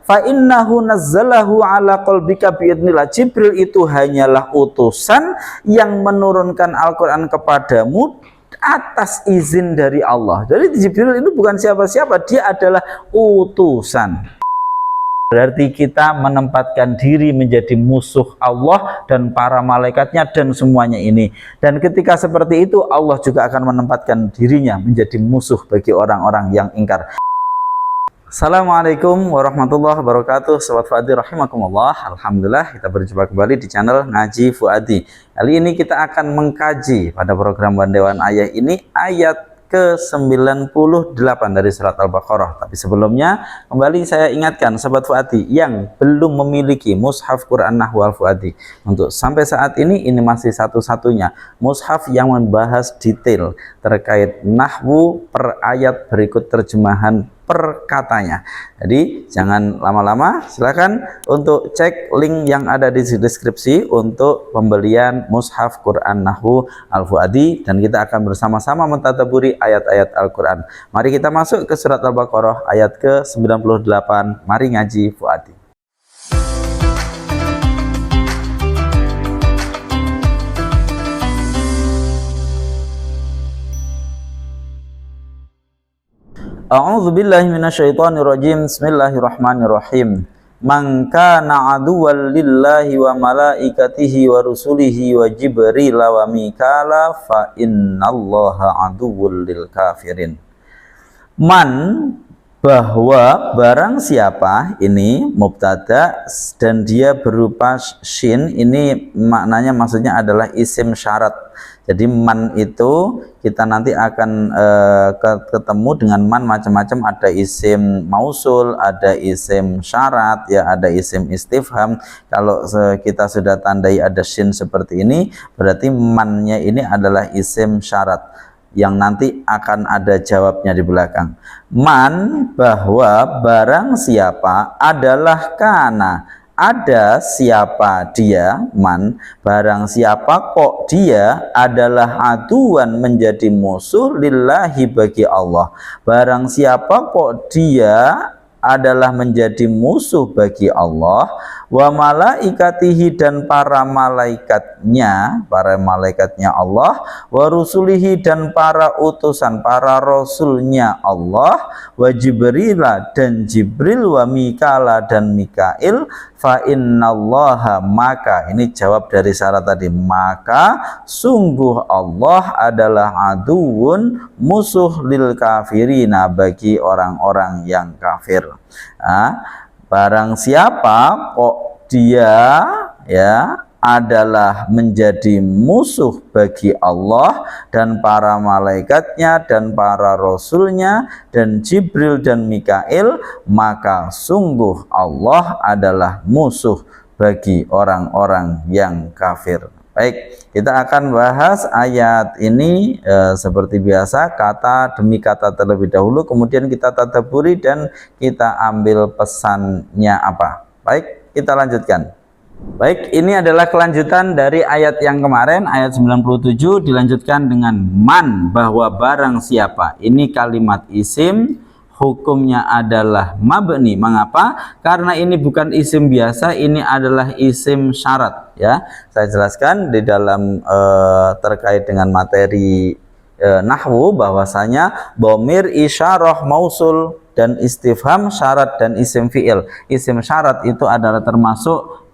fa innahu nazzalahu ala qalbika biidznillah. Jibril itu hanyalah utusan yang menurunkan Al-Qur'an kepadamu atas izin dari Allah. Jadi Jibril itu bukan siapa-siapa, dia adalah utusan. Berarti kita menempatkan diri menjadi musuh Allah dan para malaikatnya dan semuanya ini. Dan ketika seperti itu, Allah juga akan menempatkan dirinya menjadi musuh bagi orang-orang yang ingkar. Assalamualaikum warahmatullahi wabarakatuh. Sobat Fuadi rahimakumullah. Alhamdulillah kita berjumpa kembali di channel Ngaji Fuadi. Kali ini kita akan mengkaji pada program Bandewan Ayah ini ayat ke-98 dari surat Al-Baqarah. Tapi sebelumnya kembali saya ingatkan Sobat Fuadi yang belum memiliki mushaf Quran Nahwu Al-Fuadi, untuk sampai saat ini masih satu-satunya mushaf yang membahas detail terkait nahwu per ayat berikut terjemahan per katanya. Jadi jangan lama-lama, silakan untuk cek link yang ada di deskripsi untuk pembelian mushaf Quran Nahwu Al-Fuadi, dan kita akan bersama-sama mentadaburi ayat-ayat Al-Quran. Mari kita masuk ke surat Al-Baqarah ayat ke-98. Mari ngaji Fuadi. A'udzu billahi minasyaitonir rajim. Bismillahirrahmanirrahim. Man kana aduwwan lillahi wa malaikatihi wa rusulihi wa jibril wa mikala fa innallaha aduwwul lil kafirin. Man, bahwa barang siapa, ini mubtada dan dia berupa shin, ini maknanya maksudnya adalah isim syarat. Jadi man itu kita nanti akan ketemu dengan man macam-macam, ada isim mausul, ada isim syarat, ya ada isim istifham. Kalau kita sudah tandai ada shin seperti ini, berarti mannya ini adalah isim syarat yang nanti akan ada jawabnya di belakang. Man, bahwa barang siapa adalah kana, ada siapa dia, man, barang siapa kok dia adalah aduan menjadi musuh lillahi bagi Allah. Barang siapa kok dia adalah menjadi musuh bagi Allah, wa malaikatihi dan para malaikatnya Allah, wa rusulihi dan para utusan, para rasulnya Allah, wa jibrila dan Jibril, wa mikala dan Mikail, fa innallaha, maka ini jawab dari syarat tadi, maka sungguh Allah adalah aduun, musuh lil kafirina bagi orang-orang yang kafir. Barang siapa kok dia ya adalah menjadi musuh bagi Allah dan para malaikatnya dan para rasulnya dan Jibril dan Mikail, maka sungguh Allah adalah musuh bagi orang-orang yang kafir. Baik, kita akan bahas ayat ini seperti biasa, kata demi kata terlebih dahulu, kemudian kita tadabburi dan kita ambil pesannya apa. Baik, kita lanjutkan. Baik, ini adalah kelanjutan dari ayat yang kemarin, ayat 97 dilanjutkan dengan man, bahwa barang siapa. Ini kalimat isim, hukumnya adalah mabni. Mengapa? Karena ini bukan isim biasa, ini adalah isim syarat, ya. Saya jelaskan di dalam terkait dengan materi nahwu bahwasanya dhamir isyarah mausul dan istifham syarat dan isim fi'il. Isim syarat itu adalah termasuk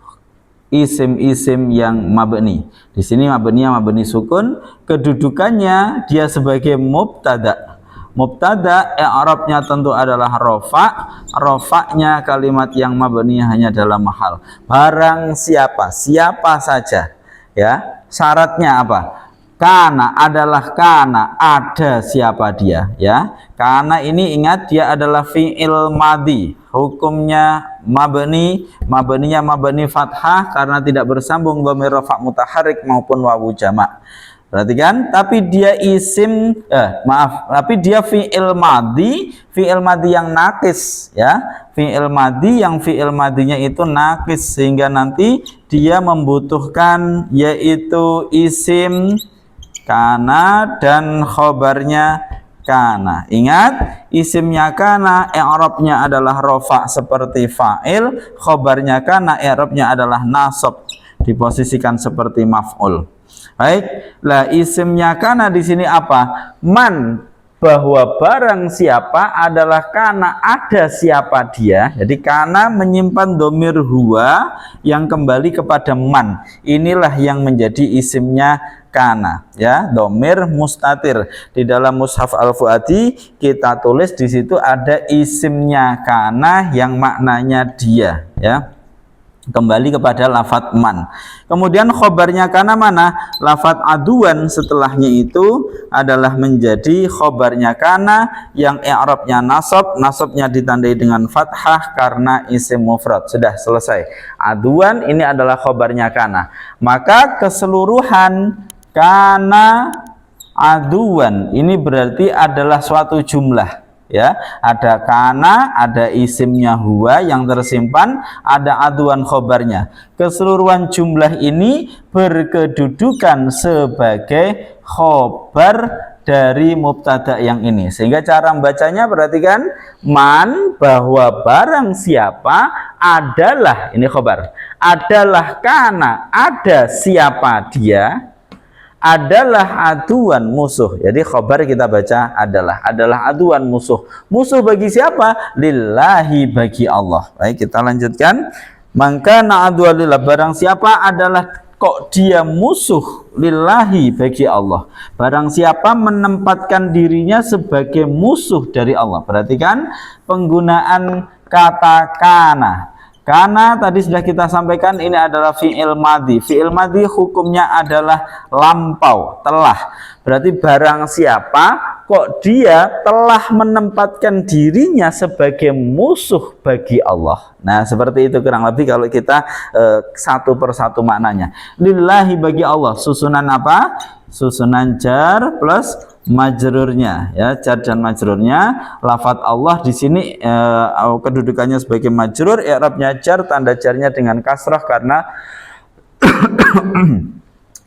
isim-isim yang mabni. Di sini mabninya mabni sukun, kedudukannya dia sebagai mubtada. Mubtada i'rabnya tentu adalah rofa. Rofa'nya kalimat yang mabni hanya dalam mahal. Barang siapa, siapa saja, ya. Syaratnya apa? Kana, adalah kana, ada siapa dia, ya. Kana ini ingat dia adalah fi'il madhi, hukumnya mabni, mabninya mabni fathah karena tidak bersambung dhamir rafa' mutaharrik maupun wawu jamak. Perhatikan, tapi dia isim, tapi dia fi'il madhi yang nakis, ya. Fi'il madhi yang fi'il madhinya itu nakis, sehingga nanti dia membutuhkan yaitu isim kana dan khobarnya kana. Ingat, isimnya kana i'rabnya adalah rofa seperti fa'il, khobarnya kana i'rabnya adalah nasab, diposisikan seperti maf'ul. Baik, lah isimnya kana di sini apa? Man, bahwa barang siapa adalah kana, ada siapa dia. Jadi kana menyimpan domir huwa yang kembali kepada man. Inilah yang menjadi isimnya kana, ya, domir mustatir. Di dalam mushaf Al-Fuadi kita tulis di situ ada isimnya kana yang maknanya dia, ya, kembali kepada lafadz man. Kemudian khobarnya kana mana? Lafadz aduan setelahnya itu adalah menjadi khobarnya kana yang i'rabnya nasab, nasabnya ditandai dengan fathah karena isim mufrad. Sudah selesai. Aduan ini adalah khobarnya kana. Maka keseluruhan kana aduan ini berarti adalah suatu jumlah. Ya, ada kana, ada isimnya huwa yang tersimpan, ada aduan khobarnya. Keseluruhan jumlah ini berkedudukan sebagai khobar dari mubtada yang ini. Sehingga cara membacanya, perhatikan, man, bahwa barang siapa adalah, ini khobar, adalah kana, ada siapa dia, adalah aduan musuh. Jadi khobar kita baca adalah aduan musuh. Musuh bagi siapa? Lillahi, bagi Allah. Baik, kita lanjutkan. Maka na'adwa lillah, barang siapa adalah kok dia musuh lillahi, bagi Allah. Barang siapa menempatkan dirinya sebagai musuh dari Allah. Perhatikan penggunaan kata kana. Karena tadi sudah kita sampaikan ini adalah fi'il madhi. Fi'il madhi hukumnya adalah lampau, telah. Berarti barang siapa kok dia telah menempatkan dirinya sebagai musuh bagi Allah. Nah, seperti itu kurang lebih kalau kita satu persatu maknanya. Lillahi, bagi Allah. Susunan apa? Susunan jar plus majrurnya, ya, jar dan majrurnya. Lafadz Allah di sini kedudukannya sebagai majrur, i'rabnya jar, tanda jarnya dengan kasrah karena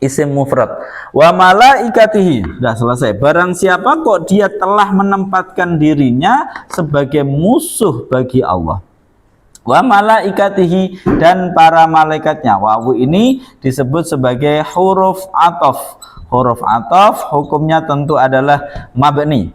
isim mufrad. Wa malaikatihi, sudah selesai. Barang siapa kok dia telah menempatkan dirinya sebagai musuh bagi Allah. Wa malaikatihi, dan para malaikatnya. Wawu ini disebut sebagai huruf ataf. Huruf ataf hukumnya tentu adalah mabni.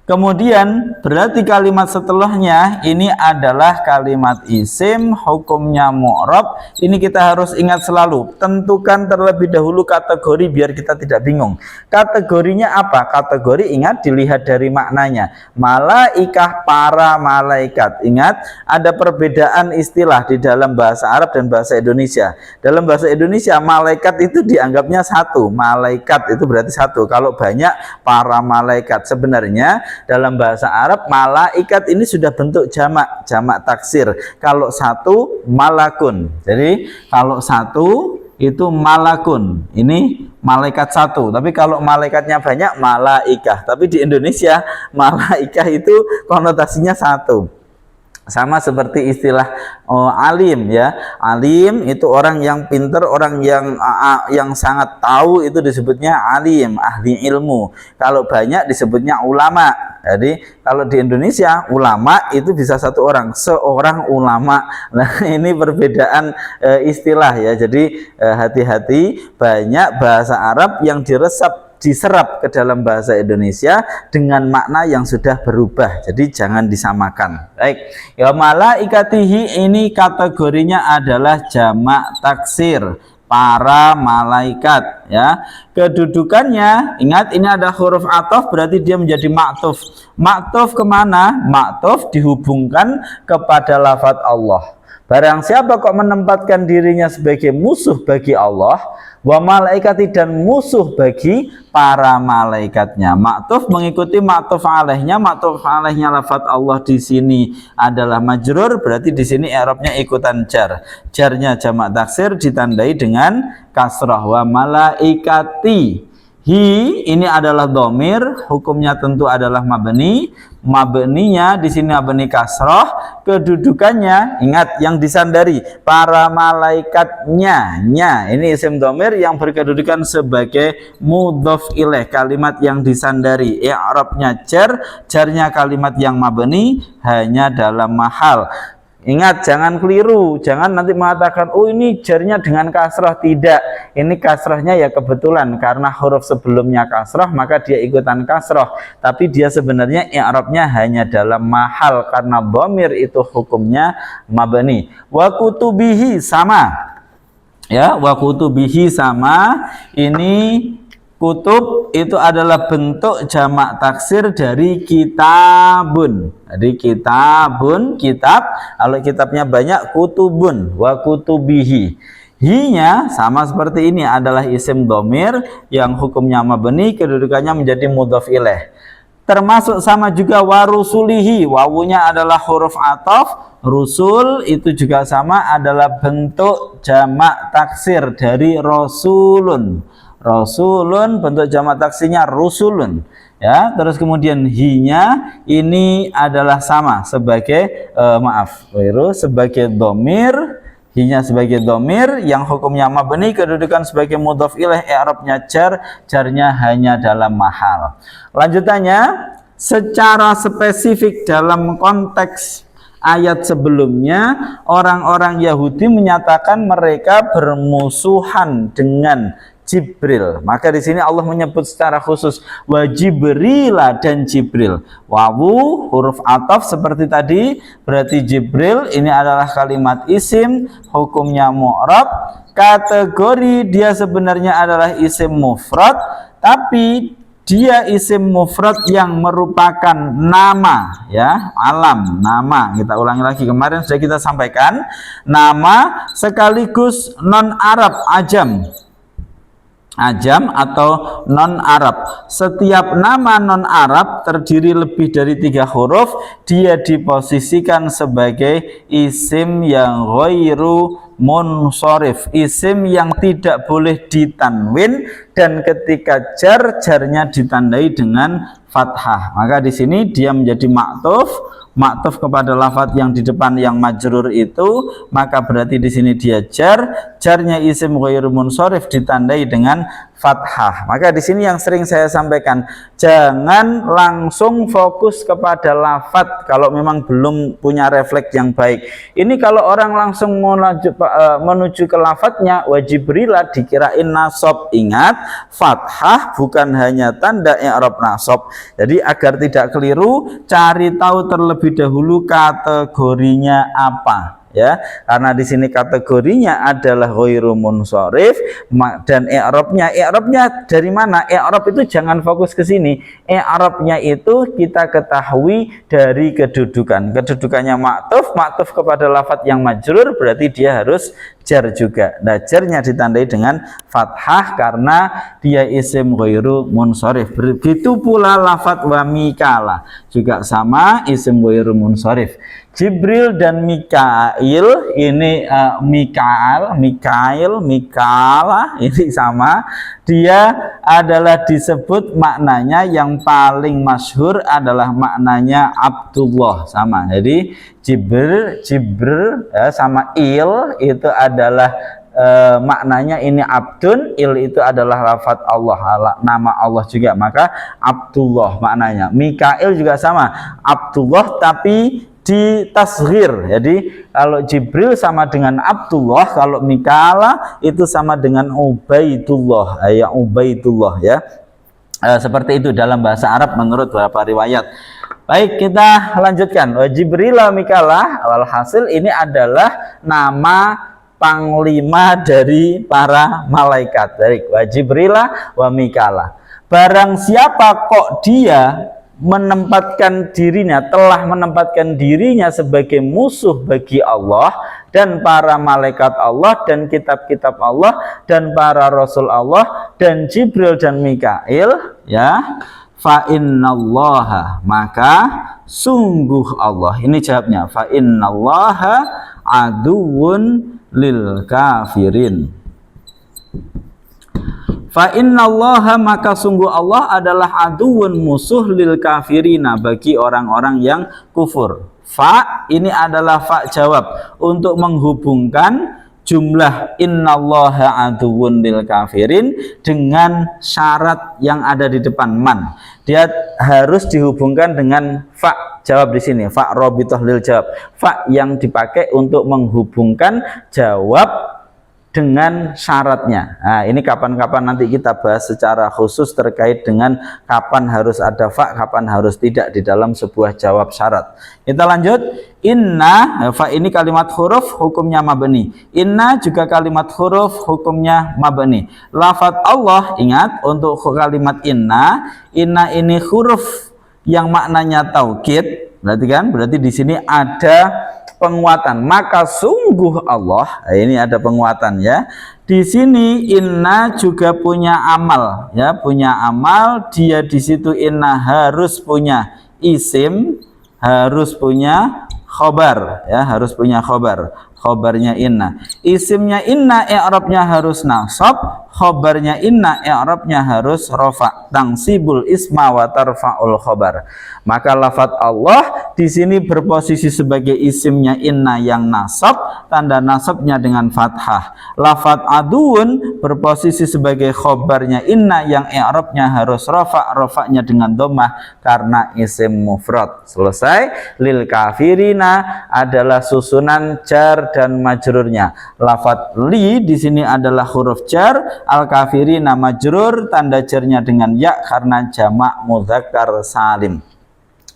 Kemudian berarti kalimat setelahnya ini adalah kalimat isim, hukumnya mu'rab. Ini kita harus ingat selalu. Tentukan terlebih dahulu kategori biar kita tidak bingung. Kategorinya apa? Kategori ingat dilihat dari maknanya. Malaikah, para malaikat. Ingat ada perbedaan istilah di dalam bahasa Arab dan bahasa Indonesia. Dalam bahasa Indonesia malaikat itu dianggapnya satu. Malaikat itu berarti satu. Kalau banyak para malaikat. Sebenarnya dalam bahasa Arab malaikat ini sudah bentuk jamak, jamak taksir. Kalau satu malakun. Jadi kalau satu itu malakun. Ini malaikat satu. Tapi kalau malaikatnya banyak malaikah. Tapi di Indonesia malaikah itu konotasinya satu. Sama seperti istilah alim, ya. Alim itu orang yang pintar, orang yang sangat tahu, itu disebutnya alim, ahli ilmu. Kalau banyak disebutnya ulama. Jadi kalau di Indonesia ulama itu bisa satu orang, seorang ulama. Nah, ini perbedaan istilah, ya. Jadi hati-hati, banyak bahasa Arab yang diserap ke dalam bahasa Indonesia dengan makna yang sudah berubah. Jadi jangan disamakan. Baik. Ya, malaikatihi ini kategorinya adalah jamak taksir, para malaikat, ya. Kedudukannya, ingat ini ada huruf ataf, berarti dia menjadi maktuf. Maktuf kemana? Maktuf dihubungkan kepada lafadz Allah. Barang siapa kok menempatkan dirinya sebagai musuh bagi Allah, wa malaikati, dan musuh bagi para malaikatnya. Maktuf mengikuti maktuf alaihnya. Maktuf alaihnya lafadz Allah di sini adalah majrur, berarti di sini i'rabnya ikutan jar. Jarnya jamak taksir ditandai dengan kasrah. Wa malaikati Hi ini adalah domir, hukumnya tentu adalah mabni. Mabninya di sini mabni kasroh, kedudukannya ingat yang disandari para malaikatnya. Nya ini isim domir yang berkedudukan sebagai mudhof ilaih, kalimat yang disandari. I'rabnya jar, jarnya kalimat yang mabni hanya dalam mahal. Ingat, jangan keliru, jangan nanti mengatakan, oh ini jarnya dengan kasrah. Tidak, ini kasrahnya ya kebetulan karena huruf sebelumnya kasrah maka dia ikutan kasrah. Tapi dia sebenarnya i'rabnya hanya dalam mahal karena dhamir itu hukumnya mabni. Wa kutubihi sama, ya, wa kutubihi sama. Ini kutub itu adalah bentuk jamak taksir dari kitabun. Jadi kitabun, kitab. Kalau kitabnya banyak, kutubun, wa kutubihi. Hi-nya sama seperti ini, adalah isim domir yang hukumnya mabni, kedudukannya menjadi mudhof ilaih. Termasuk sama juga warusulihi, wawunya adalah huruf ataf. Rusul itu juga sama, adalah bentuk jamak taksir dari rasulun. Rasulun bentuk jamak taksirnya rusulun, ya. Terus kemudian hi-nya ini adalah sama sebagai sebagai domir. Hi-nya sebagai domir yang hukumnya mabni, kedudukan sebagai mudhof ilaih, i'rabnya jar, jarnya hanya dalam mahal. Lanjutannya secara spesifik dalam konteks ayat sebelumnya, orang-orang Yahudi menyatakan mereka bermusuhan dengan Jibril. Maka di sini Allah menyebut secara khusus wa Jibrila, dan Jibril. Wawu huruf ataf seperti tadi, berarti Jibril ini adalah kalimat isim, hukumnya mu'rab. Kategori dia sebenarnya adalah isim mufrad, tapi dia isim mufrad yang merupakan nama, ya, alam, nama. Kita ulangi lagi, kemarin sudah kita sampaikan, nama sekaligus non Arab, ajam atau non-Arab. Setiap nama non-Arab terdiri lebih dari 3 huruf, dia diposisikan sebagai isim yang ghairu munsharif, isim yang tidak boleh ditanwin, dan ketika jar, jarnya ditandai dengan fathah. Maka di sini dia menjadi maktuf kepada lafadz yang di depan yang majrur itu, maka berarti di sini dia jarnya isim ghairu munsharif ditandai dengan fathah. Maka di sini yang sering saya sampaikan, jangan langsung fokus kepada lafadz kalau memang belum punya refleks yang baik. Ini kalau orang langsung menuju ke lafadznya wa Jibrila dikirain nasab. Ingat, fathah bukan hanya tanda i'rab nasab. Jadi agar tidak keliru, cari tahu terlebih dahulu kategorinya apa, ya. Karena di sini kategorinya adalah ghairu munsharif, dan i'rabnya dari mana? I'rab itu jangan fokus ke sini. I'rabnya itu kita ketahui dari kedudukannya maktuf kepada lafadz yang majrur, berarti dia harus jar juga. Nah, jarnya ditandai dengan fathah karena dia isim ghairu munsharif. Begitu pula lafadz wa Mikala juga sama, isim ghairu munsharif. Jibril dan Mikail ini Mikala ini sama, dia adalah disebut maknanya yang paling masyhur adalah maknanya Abdullah, sama. Jadi Jibril ya, sama il itu adalah maknanya ini abdun, il itu adalah lafadz Allah, nama Allah juga, maka Abdullah maknanya. Mikail juga sama, Abdullah tapi di tasghir. Jadi kalau Jibril sama dengan Abdullah, kalau Mikala itu sama dengan Ubaidullah, ya. Seperti itu dalam bahasa Arab menurut beberapa riwayat. Baik, kita lanjutkan. Jibril wa Mikala, walhasil ini adalah nama panglima dari para malaikat. Baik, wa Jibril wa Mikala. Barang siapa kok dia telah menempatkan dirinya sebagai musuh bagi Allah dan para malaikat Allah dan kitab-kitab Allah dan para rasul Allah dan Jibril dan Mikail, ya, fa innallaha, maka sungguh Allah. Ini jawabnya, fa innallaha aduwwun lil kafirin. Fa innallaha, maka sungguh Allah adalah aduun, musuh, lil kafirina, bagi orang-orang yang kufur. Fa ini adalah fa jawab untuk menghubungkan jumlah innallaha aduun lil kafirin dengan syarat yang ada di depan man. Dia harus dihubungkan dengan fa jawab di sini, fa robitoh lil jawab, fa yang dipakai untuk menghubungkan jawab dengan syaratnya. Nah, ini kapan-kapan nanti kita bahas secara khusus terkait dengan kapan harus ada fa, kapan harus tidak di dalam sebuah jawab syarat. Kita lanjut. Inna, fa ini kalimat huruf, hukumnya mabni. Inna juga kalimat huruf, hukumnya mabni. Lafaz Allah, ingat untuk kalimat inna ini huruf yang maknanya taukid. Berarti di sini ada penguatan, maka sungguh Allah, ini ada penguatan ya. Di sini inna juga punya amal ya, punya amal. Dia di situ inna harus punya isim, harus punya khobar ya, harus punya khobar. Khobarnya inna, isimnya inna i'rabnya harus nasab, khobarnya inna i'rabnya harus rofa, tangsibul isma wa tarfa'ul khobar. Maka lafaz Allah di sini berposisi sebagai isimnya inna yang nasab, tanda nasabnya dengan fathah. Lafaz aduun berposisi sebagai khobarnya inna yang i'rabnya harus rofa, rofanya dengan dhammah karena isim mufrad. Selesai. Lil kafirina adalah susunan jar dan majrurnya. Lafaz li di sini adalah huruf jar, al kafirina majrur, tanda jarnya dengan ya karena jamak mudzakkar salim.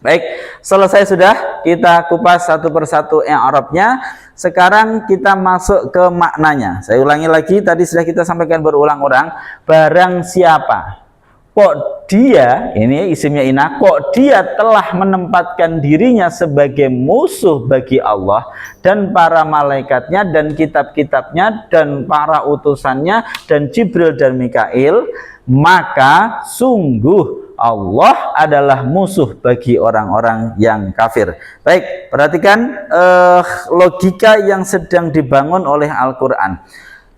Baik, selesai sudah, kita kupas satu persatu i'rabnya. Sekarang kita masuk ke maknanya. Saya ulangi lagi, tadi sudah kita sampaikan berulang-ulang. Barang siapa, kok dia, ini isimnya inna, kok dia telah menempatkan dirinya sebagai musuh bagi Allah dan para malaikatnya dan kitab-kitabnya dan para utusannya dan Jibril dan Mikail, maka sungguh Allah adalah musuh bagi orang-orang yang kafir. Baik, perhatikan logika yang sedang dibangun oleh Al-Quran.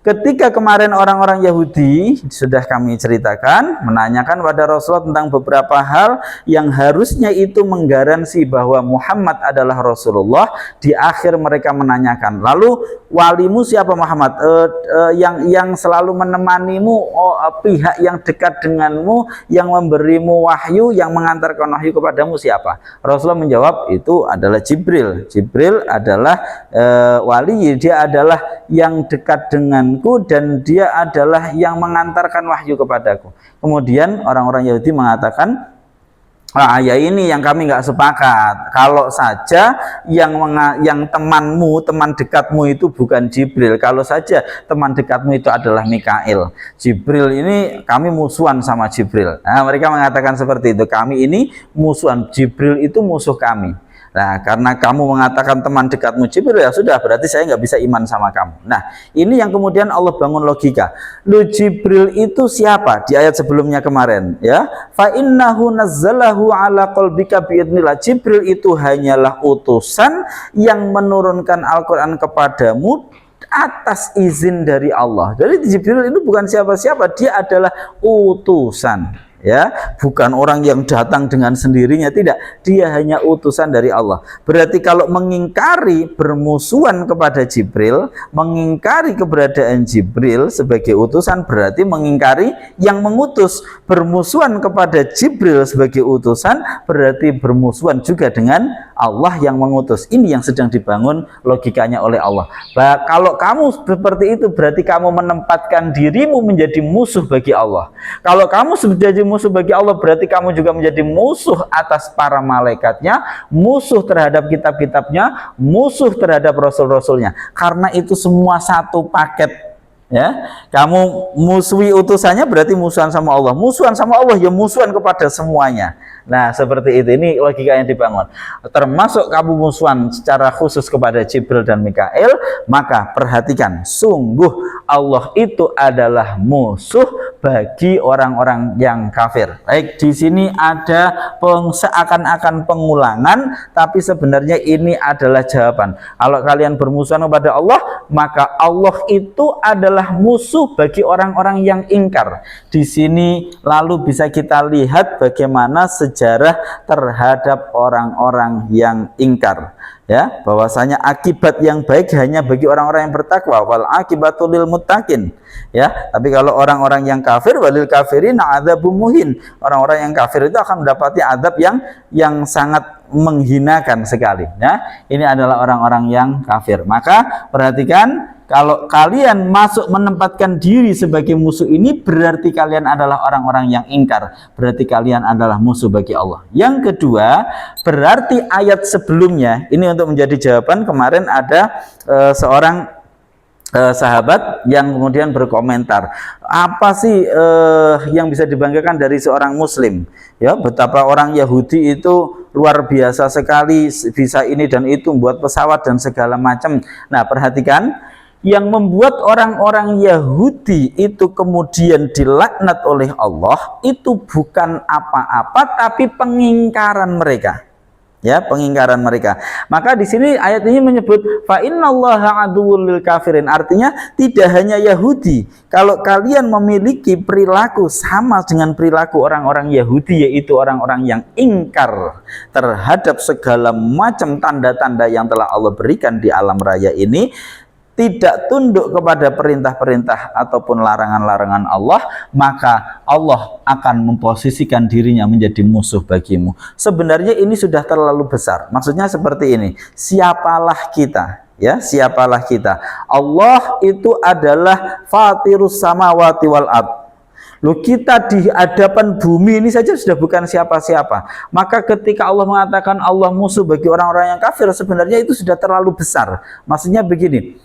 Ketika kemarin orang-orang Yahudi sudah kami ceritakan, menanyakan pada Rasulullah tentang beberapa hal yang harusnya itu menggaransi bahwa Muhammad adalah Rasulullah. Di akhir mereka menanyakan, lalu walimu siapa Muhammad? Yang selalu menemanimu, pihak yang dekat denganmu, yang memberimu wahyu, yang mengantarkan wahyu kepadamu siapa? Rasulullah menjawab, itu adalah Jibril. Jibril adalah wali, dia adalah yang dekat dengan dan dia adalah yang mengantarkan wahyu kepadaku. Kemudian orang-orang Yahudi mengatakan, ya ini yang kami nggak sepakat. Kalau saja yang temanmu, teman dekatmu itu bukan Jibril, kalau saja teman dekatmu itu adalah Mikail, Jibril ini kami musuhan sama Jibril. Nah, mereka mengatakan seperti itu, kami ini musuhan, Jibril itu musuh kami. Nah, karena kamu mengatakan teman dekatmu Jibril, ya sudah, berarti saya nggak bisa iman sama kamu. Nah, ini yang kemudian Allah bangun logika. Lu Jibril itu siapa? Di ayat sebelumnya kemarin, ya. Fa innahu nazzalahu ala qalbika biidznillah. Jibril itu hanyalah utusan yang menurunkan Al-Quran kepadamu atas izin dari Allah. Jadi Jibril itu bukan siapa-siapa, dia adalah utusan. Ya, bukan orang yang datang dengan sendirinya, tidak, dia hanya utusan dari Allah. Berarti kalau mengingkari bermusuhan kepada Jibril, mengingkari keberadaan Jibril sebagai utusan, berarti mengingkari yang mengutus. Bermusuhan kepada Jibril sebagai utusan berarti bermusuhan juga dengan Allah yang mengutus. Ini yang sedang dibangun logikanya oleh Allah. Bah, kalau kamu seperti itu berarti kamu menempatkan dirimu menjadi musuh bagi Allah. Kalau kamu menjadi musuh bagi Allah berarti kamu juga menjadi musuh atas para malaikatnya, musuh terhadap kitab-kitabnya, musuh terhadap rasul-rasulnya. Karena itu semua satu paket. Ya, kamu musuhi utusannya berarti musuhan sama Allah. Musuhan sama Allah ya musuhan kepada semuanya. Nah, seperti itu, ini logika yang dibangun. Termasuk kamu musuhan secara khusus kepada Jibril dan Mikail, maka perhatikan, sungguh Allah itu adalah musuh bagi orang-orang yang kafir. Baik, di sini ada seakan-akan pengulangan, tapi sebenarnya ini adalah jawaban. Kalau kalian bermusuhan kepada Allah, maka Allah itu adalah musuh bagi orang-orang yang ingkar. Di sini lalu bisa kita lihat bagaimana sejarah terhadap orang-orang yang ingkar. Ya, bahwasanya akibat yang baik hanya bagi orang-orang yang bertakwa, wal akibatul lil muttaqin. Ya, tapi kalau orang-orang yang kafir, walil kafirin adzabum muhin. Orang-orang yang kafir itu akan mendapati azab yang sangat menghinakan sekali. Ya, ini adalah orang-orang yang kafir. Maka perhatikan, kalau kalian masuk menempatkan diri sebagai musuh ini, berarti kalian adalah orang-orang yang ingkar. Berarti kalian adalah musuh bagi Allah. Yang kedua, berarti ayat sebelumnya, ini untuk menjadi jawaban, kemarin ada seorang sahabat yang kemudian berkomentar, apa sih yang bisa dibanggakan dari seorang muslim? Ya, betapa orang Yahudi itu luar biasa sekali, bisa ini dan itu, membuat pesawat dan segala macam. Nah, perhatikan, yang membuat orang-orang Yahudi itu kemudian dilaknat oleh Allah itu bukan apa-apa, tapi pengingkaran mereka. Ya, pengingkaran mereka. Maka di sini ayat ini menyebut fa innallaha aduwwul lil kafirin. Artinya tidak hanya Yahudi. Kalau kalian memiliki perilaku sama dengan perilaku orang-orang Yahudi, yaitu orang-orang yang ingkar terhadap segala macam tanda-tanda yang telah Allah berikan di alam raya ini, tidak tunduk kepada perintah-perintah ataupun larangan-larangan Allah, maka Allah akan memposisikan dirinya menjadi musuh bagimu. Sebenarnya ini sudah terlalu besar. Maksudnya seperti ini, siapalah kita? Ya, siapalah kita? Allah itu adalah fatirus samawati wal ard. Loh, kita di hadapan bumi ini saja sudah bukan siapa-siapa. Maka ketika Allah mengatakan Allah musuh bagi orang-orang yang kafir, sebenarnya itu sudah terlalu besar. Maksudnya begini,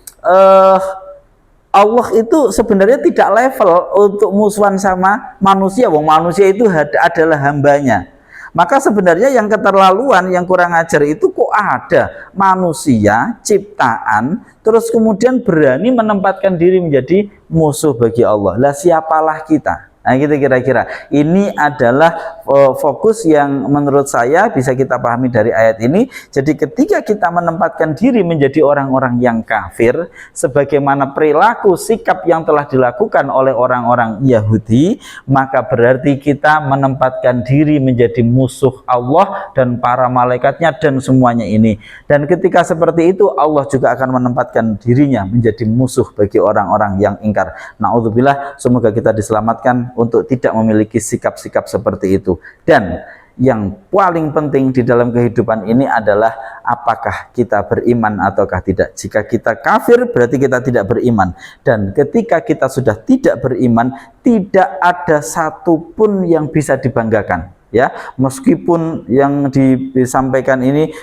Allah itu sebenarnya tidak level untuk musuhan sama manusia. Wong manusia itu adalah hambanya. Maka sebenarnya yang keterlaluan, yang kurang ajar itu kok ada manusia ciptaan terus kemudian berani menempatkan diri menjadi musuh bagi Allah. Lah, siapalah kita? Nah, gitu kira-kira. Ini adalah fokus yang menurut saya bisa kita pahami dari ayat ini. Jadi ketika kita menempatkan diri menjadi orang-orang yang kafir, sebagaimana perilaku sikap yang telah dilakukan oleh orang-orang Yahudi, maka berarti kita menempatkan diri menjadi musuh Allah dan para malaikatnya dan semuanya ini. Dan ketika seperti itu, Allah juga akan menempatkan dirinya menjadi musuh bagi orang-orang yang ingkar. Na'udzubillah, semoga kita diselamatkan untuk tidak memiliki sikap-sikap seperti itu. Dan yang paling penting di dalam kehidupan ini adalah apakah kita beriman ataukah tidak. Jika kita kafir, berarti kita tidak beriman. Dan ketika kita sudah tidak beriman, tidak ada satupun yang bisa dibanggakan. Ya, meskipun yang disampaikan ini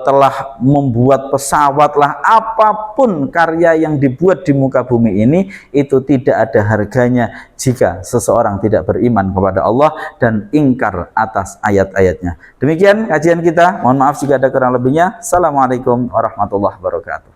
telah membuat pesawat lah, apapun karya yang dibuat di muka bumi ini, itu tidak ada harganya jika seseorang tidak beriman kepada Allah dan ingkar atas ayat-ayatnya. Demikian kajian kita. Mohon maaf jika ada kurang lebihnya. Assalamualaikum warahmatullahi wabarakatuh.